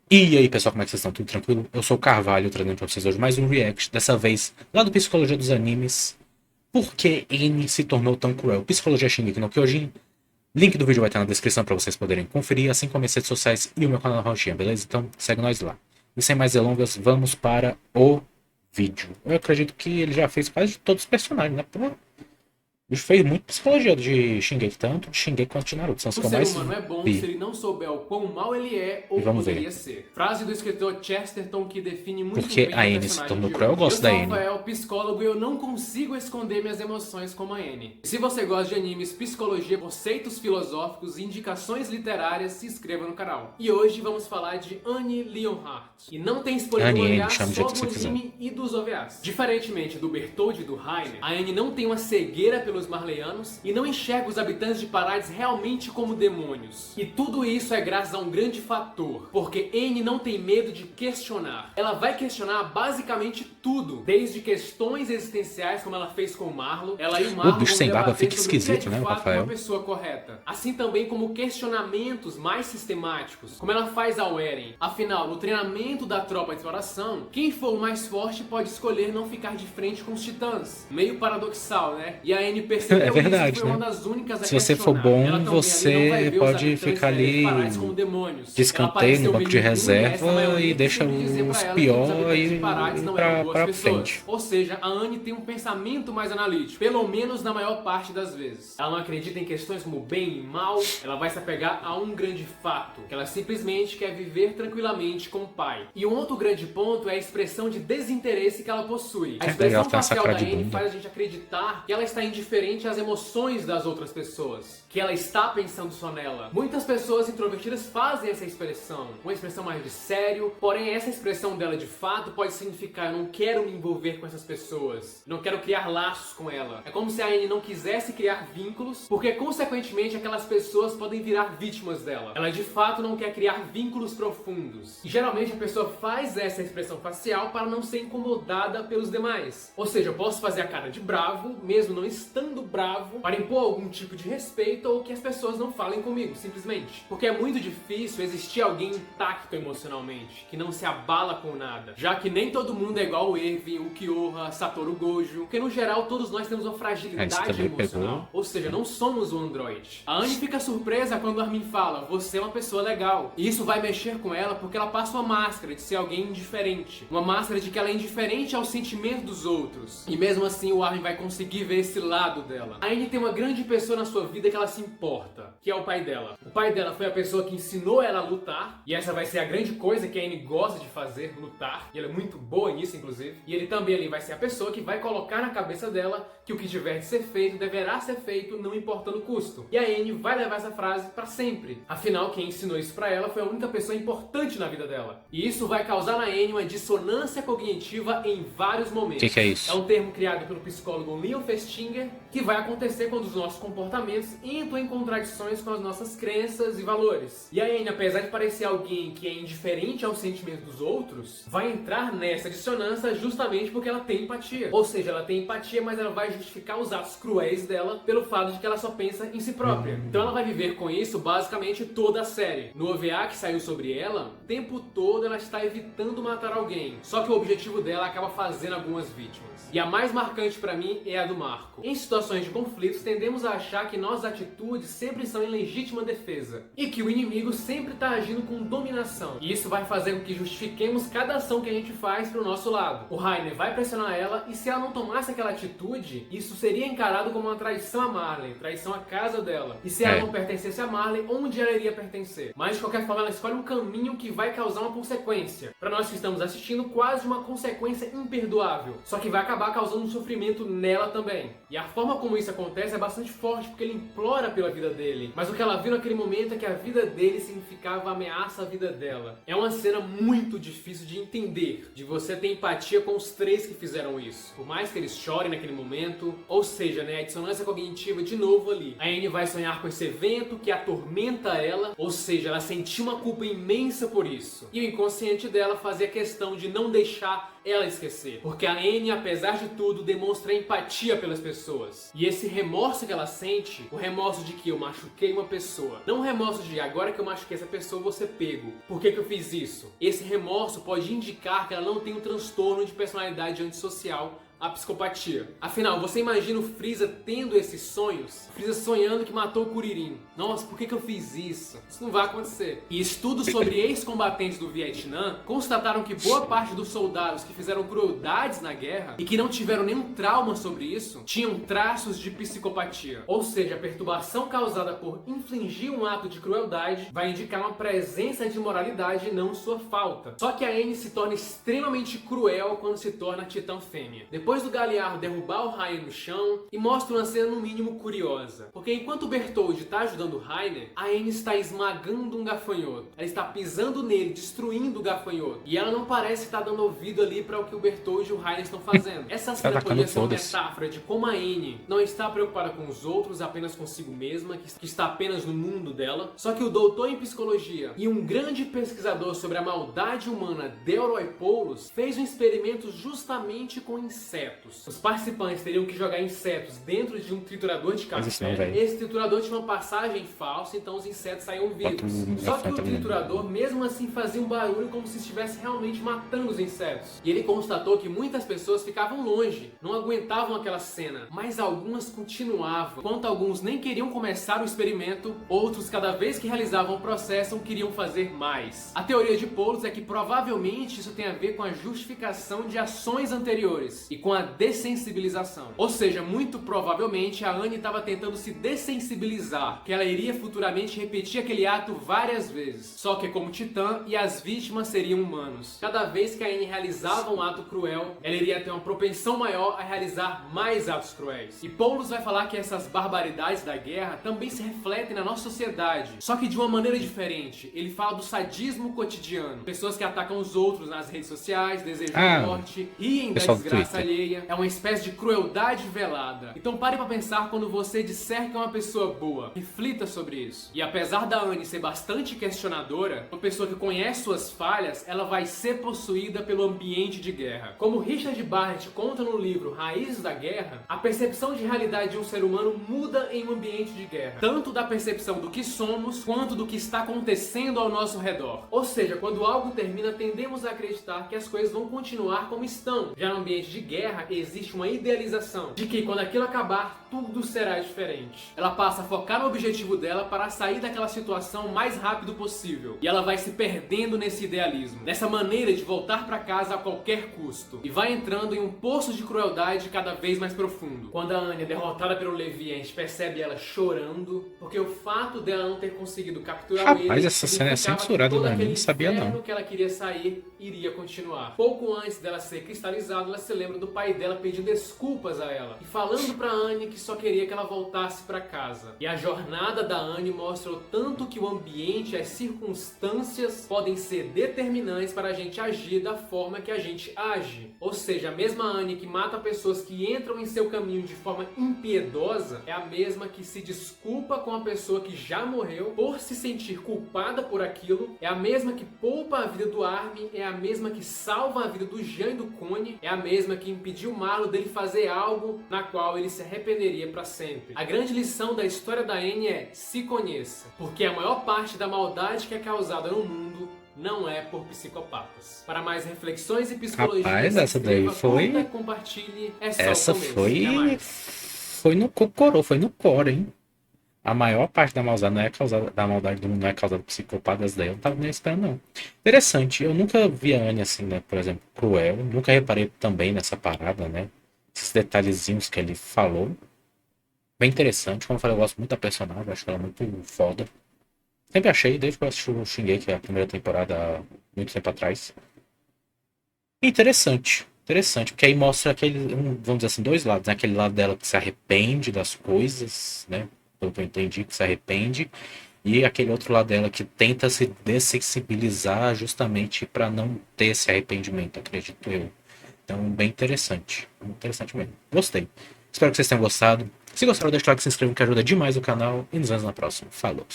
E aí, pessoal, como é que vocês estão? Tudo tranquilo? Eu sou o Carvalho, trazendo pra vocês hoje mais um react, dessa vez lá do Psicologia dos Animes. Por que N se tornou tão cruel? Psicologia Shingeki no Kyojin. Link do vídeo vai estar na descrição para vocês poderem conferir, assim como as redes sociais e o meu canal Ronchinha, beleza? Então segue nós lá. E sem mais delongas, vamos para o vídeo. Eu acredito que ele já fez quase de todos os personagens, né? Pô, ele fez muito psicologia de Shingeki, tanto de Shingeki quanto de Naruto. São os O que eu ser mais humano é bom se vi. ele não souber o quão mal ele é E ou vamos ver. poderia ser. Frase do escritor Chesterton que define muito Porque bem a o N se personagem tornou de cruel, eu hoje. Eu gosto da sou N. Rafael, psicólogo, e eu não consigo esconder minhas emoções como a N. Se você gosta de animes, psicologia, conceitos filosóficos e indicações literárias, se inscreva no canal. E hoje vamos falar de Annie Leonhardt. E não tem spoiler do Annie, mangá, chama do só jeito que do você quiser. anime e dos OVAs. Diferentemente do Bertoldi e do Rainer, a Annie não tem uma cegueira pelos marleyanos e não enxerga os habitantes de Parades realmente como demônios. E tudo isso é graças a um grande fator, porque Annie não tem medo de questionar. Ela vai questionar basicamente tudo, desde questões existenciais, como ela fez com o Marlo. Ela e o Marlo bicho vão sem barba debater fica sobre o que é esquisito, de né, fato Rafael? uma pessoa correta. Assim também como questionamentos mais sistemáticos, como ela faz ao Eren. Afinal, no treinamento da tropa de exploração, quem for o mais forte pode escolher não ficar de frente com os titãs. Meio paradoxal, né? E a Annie percebeu É verdade, isso e foi uma né? das únicas a Se você for questionar. Ela bom, também ali não vai você ver os pode habitantes ficar de Parades ali como demônios. de Ela escanteio no pareceu banco de bem imune a essa reserva e maioria que deixa sempre dizia os pra ela que os pior habitantes de e Parades não eram pra, boas pra pessoas. frente. Ou seja, a Annie tem um pensamento mais analítico, pelo menos na maior parte das vezes. Ela não acredita em questões como bem e mal, ela vai se apegar a um grande fato, que ela simplesmente quer viver tranquilamente com o pai. E um outro grande ponto é a expressão de desinteresse que ela possui. A É, ela expressão tem essa facial cara da de Annie bunda. faz a gente acreditar que ela está indiferente às emoções das outras pessoas, que ela está pensando só nela. Muitas pessoas introvertidas fazem essa expressão, uma expressão mais de sério, porém essa expressão dela de fato pode significar: eu não quero me envolver com essas pessoas, não quero criar laços com ela. É como se a Annie não quisesse criar vínculos, porque consequentemente aquelas pessoas podem virar vítimas dela. Ela de fato não quer criar vínculos profundos. E geralmente a pessoa faz essa expressão facial para não ser incomodada pelos demais. Ou seja, eu posso fazer a cara de bravo, mesmo não estando bravo, para impor algum tipo de respeito ou que as pessoas não falem comigo, simplesmente. Porque é muito difícil existir alguém intacto emocionalmente, que não se abala com nada. Já que nem todo mundo é igual o Erwin, o Kyoha, Satoru Gojo, porque no geral todos nós temos uma Isso fragilidade também emocional. pegou. Ou seja, não somos um androide. A Annie fica surpresa quando o Armin fala: você é uma pessoa legal. E isso vai mexer com ela porque ela passa uma máscara de ser alguém indiferente. Uma máscara de que ela é indiferente ao sentimento dos outros. E mesmo assim o Armin vai conseguir ver esse lado dela. A Annie tem uma grande pessoa na sua vida que ela se importa, que é o pai dela. O pai dela foi a pessoa que ensinou ela a lutar, e essa vai ser a grande coisa que a Annie gosta de fazer, lutar. E ela é muito boa nisso, inclusive. E ele também ali vai ser a pessoa que vai colocar na cabeça dela que o que tiver de ser feito deverá ser feito, não importando o custo. E a Annie vai levar essa frase pra sempre. Afinal, quem ensinou isso pra ela foi a única pessoa importante na vida dela. E isso vai causar na Annie uma dissonância cognitiva em vários momentos. Que é isso? É um termo criado pelo psicólogo Leon Festinger, que vai acontecer quando os nossos comportamentos entram em contradições com as nossas crenças e valores. E a Annie, apesar de parecer alguém que é indiferente aos sentimentos dos outros, vai entrar nessa dissonância justamente porque ela tem empatia. Ou seja, ela tem empatia, mas ela vai justificar os atos cruéis dela pelo fato de que ela só pensa em si própria. Então ela vai viver com isso basicamente toda a série. No OVA que saiu sobre ela, o tempo todo ela está evitando matar alguém. Só que o objetivo dela acaba fazendo algumas vítimas. E a mais marcante pra mim é a do Marco. Em situações de conflitos, tendemos a achar que nossas atitudes sempre são em legítima defesa e que o inimigo sempre está agindo com dominação. E isso vai fazer com que justifiquemos cada ação que a gente faz pro nosso lado. O Rainer vai pressionar ela e se ela não tomasse aquela atitude, isso seria encarado como uma traição a Marley, traição à casa dela. E se ela não pertencesse a Marley, onde ela iria pertencer? Mas de qualquer forma ela escolhe um caminho que vai causar uma consequência. Para nós que estamos assistindo, quase uma consequência imperdoável. Só que vai acabar causando um sofrimento nela também. E a forma como isso acontece é bastante forte, porque ele implora pela vida dele. Mas o que ela viu naquele momento é que a vida dele significava ameaça à vida dela. É uma cena muito difícil de entender, de você ter empatia com os três que fizeram isso. Por mais que eles chorem naquele momento, ou seja, né, a dissonância cognitiva de novo ali. A Annie vai sonhar com esse evento que atormenta ela, ou seja, ela sentiu uma culpa imensa por isso. E o inconsciente dela fazia questão de não deixar ela esquecer. Porque a Annie, apesar de tudo, demonstra empatia pelas pessoas. pessoas. E esse remorso que ela sente, o remorso de que eu machuquei uma pessoa, não o remorso de agora que eu machuquei essa pessoa, eu vou ser pego. Por que eu fiz isso? Esse remorso pode indicar que ela não tem um transtorno de personalidade antissocial, a psicopatia. Afinal, você imagina o Freeza tendo esses sonhos? O Freeza sonhando que matou o Kuririn. Nossa, por que eu fiz isso? Isso não vai acontecer. E estudos sobre ex-combatentes do Vietnã constataram que boa parte dos soldados que fizeram crueldades na guerra e que não tiveram nenhum trauma sobre isso, tinham traços de psicopatia. Ou seja, a perturbação causada por infligir um ato de crueldade vai indicar uma presença de moralidade e não sua falta. Só que a Annie se torna extremamente cruel quando se torna Titã Fêmea. Depois do Galliardo derrubar o Rainer no chão, e mostra uma cena no mínimo curiosa. Porque enquanto o Bertholdt está ajudando o Rainer, a Annie está esmagando um gafanhoto. Ela está pisando nele, destruindo o gafanhoto. E ela não parece estar dando ouvido ali para o que o Bertholdt e o Rainer estão fazendo. Essa cena podia ser uma metáfora de como a Annie não está preocupada com os outros, apenas consigo mesma, que está apenas no mundo dela. Só que o doutor em psicologia e um grande pesquisador sobre a maldade humana, Delroy Poulos, fez um experimento justamente com insetos. Os participantes teriam que jogar insetos dentro de um triturador de café. Esse triturador tinha uma passagem falsa, então os insetos saíam vivos. Só que o triturador, mesmo assim, fazia um barulho como se estivesse realmente matando os insetos. E ele constatou que muitas pessoas ficavam longe, não aguentavam aquela cena, mas algumas continuavam. Enquanto alguns nem queriam começar o experimento, outros, cada vez que realizavam o processo, queriam fazer mais. A teoria de Poulos é que provavelmente isso tem a ver com a justificação de ações anteriores e com a dessensibilização. Ou seja, muito provavelmente a Annie estava tentando se dessensibilizar, que ela iria futuramente repetir aquele ato várias vezes, só que como titã e as vítimas seriam humanos. Cada vez que a Annie realizava um ato cruel, ela iria ter uma propensão maior a realizar mais atos cruéis. E Poulos vai falar que essas barbaridades da guerra também se refletem na nossa sociedade, só que de uma maneira diferente. Ele fala do sadismo cotidiano, pessoas que atacam os outros nas redes sociais, desejam morte, riem da desgraça alheia. É uma espécie de crueldade velada. Então pare pra pensar quando você disser que é uma pessoa boa. Reflita sobre isso. E apesar da Annie ser bastante questionadora, uma pessoa que conhece suas falhas, ela vai ser possuída pelo ambiente de guerra. Como Richard Barrett conta no livro Raízes da Guerra, a percepção de realidade de um ser humano muda em um ambiente de guerra. Tanto da percepção do que somos, quanto do que está acontecendo ao nosso redor. Ou seja, quando algo termina, tendemos a acreditar que as coisas vão continuar como estão. Já no ambiente de guerra, existe uma idealização de que quando aquilo acabar, tudo será diferente. Ela passa a focar no objetivo dela para sair daquela situação o mais rápido possível. E ela vai se perdendo nesse idealismo, nessa maneira de voltar para casa a qualquer custo. E vai entrando em um poço de crueldade cada vez mais profundo. Quando a Annie é derrotada pelo Levi, a gente percebe ela chorando, porque o fato dela não ter conseguido capturar ele... Rapaz, essa cena é censurada, né? Nem sabia não. Que ela queria sair iria continuar. Pouco antes dela ser cristalizada, ela se lembra do pai dela pedindo desculpas a ela e falando pra Annie que só queria que ela voltasse pra casa. E a jornada da Annie mostra o tanto que o ambiente, as circunstâncias podem ser determinantes para a gente agir da forma que a gente age. Ou seja, a mesma Annie que mata pessoas que entram em seu caminho de forma impiedosa é a mesma que se desculpa com a pessoa que já morreu por se sentir culpada por aquilo, é a mesma que poupa a vida do Armin, é a mesma que salva a vida do Jean e do Cone, é a mesma que impediu o Marlo dele fazer algo na qual ele se arrependeria para sempre. A grande lição da história da Annie é: se conheça, porque a maior parte da maldade que é causada no mundo não é por psicopatas. Para mais reflexões e psicologia, rapaz, essa daí foi... curta, compartilhe, é só essa o começo. foi no cocorô, foi no core, hein? A maior parte da maldade não é causada, da maldade do mundo não é causada por psicopatas, daí eu não tava nem esperando, não. Interessante, eu nunca vi a Annie assim, né? Por exemplo, cruel. Nunca reparei também nessa parada, né? Esses detalhezinhos que ele falou. Bem interessante. Como eu falei, eu gosto muito da personagem, acho ela muito foda. Sempre achei, desde que eu assisti o Shingeki, a primeira temporada, há muito tempo atrás. Interessante, porque aí mostra aquele, vamos dizer assim, dois lados, né? Aquele lado dela que se arrepende das coisas, né? Pelo que eu entendi, que se arrepende, e aquele outro lado dela que tenta se dessensibilizar justamente para não ter esse arrependimento, acredito eu. Então, bem interessante mesmo. Gostei. Espero que vocês tenham gostado. Se gostaram, deixa o like, se inscreva, que ajuda demais o canal, e nos vemos na próxima. Falou!